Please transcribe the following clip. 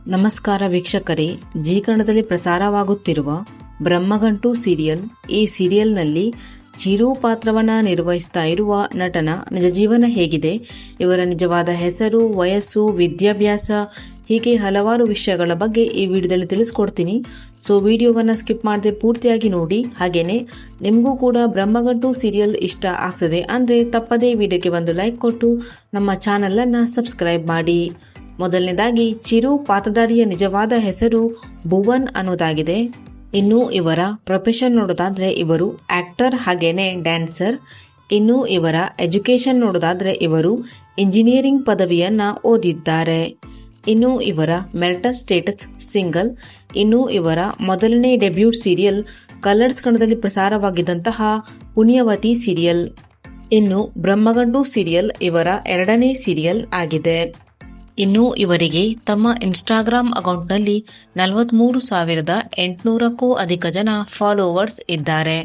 ನಮಸ್ಕಾರ ವೀಕ್ಷಕರೇ, ಜೀ ಕನ್ನಡದಲ್ಲಿ ಪ್ರಸಾರವಾಗುತ್ತಿರುವ ಬ್ರಹ್ಮಗಂಟು ಸೀರಿಯಲ್. ಈ ಸೀರಿಯಲ್ನಲ್ಲಿ ಚಿರು ಪಾತ್ರವನ್ನು ನಿರ್ವಹಿಸ್ತಾ ಇರುವ ನಟನ ನಿಜ ಜೀವನ ಹೇಗಿದೆ, ಇವರ ನಿಜವಾದ ಹೆಸರು, ವಯಸ್ಸು, ವಿದ್ಯಾಭ್ಯಾಸ ಹೀಗೆ ಹಲವಾರು ವಿಷಯಗಳ ಬಗ್ಗೆ ಈ ವಿಡಿಯೋದಲ್ಲಿ ತಿಳಿಸ್ಕೊಡ್ತೀನಿ. ಸೊ ವಿಡಿಯೋವನ್ನು ಸ್ಕಿಪ್ ಮಾಡದೆ ಪೂರ್ತಿಯಾಗಿ ನೋಡಿ. ಹಾಗೆಯೇ ನಿಮಗೂ ಕೂಡ ಬ್ರಹ್ಮಗಂಟು ಸೀರಿಯಲ್ ಇಷ್ಟ ಆಗ್ತದೆ ಅಂದರೆ ತಪ್ಪದೇ ವಿಡಿಯೋಗೆ ಒಂದು ಲೈಕ್ ಕೊಟ್ಟು ನಮ್ಮ ಚಾನಲನ್ನು ಸಬ್ಸ್ಕ್ರೈಬ್ ಮಾಡಿ. ಮೊದಲನೇದಾಗಿ ಚಿರು ಪಾತ್ರಧಾರಿಯ ನಿಜವಾದ ಹೆಸರು ಭುವನ್ ಅನ್ನೋದಾಗಿದೆ. ಇನ್ನು ಇವರ ಪ್ರೊಫೆಷನ್ ನೋಡೋದಾದ್ರೆ ಇವರು ಆಕ್ಟರ್ ಹಾಗೇನೆ ಡ್ಯಾನ್ಸರ್. ಇನ್ನು ಇವರ ಎಜುಕೇಶನ್ ನೋಡೋದಾದ್ರೆ ಇವರು ಇಂಜಿನಿಯರಿಂಗ್ ಪದವಿಯನ್ನ ಓದಿದ್ದಾರೆ. ಇನ್ನು ಇವರ ಮೆರಿಟಲ್ ಸ್ಟೇಟಸ್ ಸಿಂಗಲ್. ಇನ್ನು ಇವರ ಮೊದಲನೇ ಡೆಬ್ಯೂಟ್ ಸೀರಿಯಲ್ ಕಲರ್ಸ್ ಕನ್ನಡದಲ್ಲಿ ಪ್ರಸಾರವಾಗಿದ್ದಂತಹ ಪುಣ್ಯವತಿ ಸೀರಿಯಲ್. ಇನ್ನು ಬ್ರಹ್ಮಗಂಟು ಸೀರಿಯಲ್ ಇವರ ಎರಡನೇ ಸೀರಿಯಲ್ ಆಗಿದೆ. ಇನ್ನು ಇವರಿಗೆ ತಮ್ಮ ಇನ್ಸ್ಟಾಗ್ರಾಮ್ ಅಕೌಂಟ್ನಲ್ಲಿ 43,800ಕ್ಕೂ ಅಧಿಕ ಜನ ಫಾಲೋವರ್ಸ್ ಇದ್ದಾರೆ.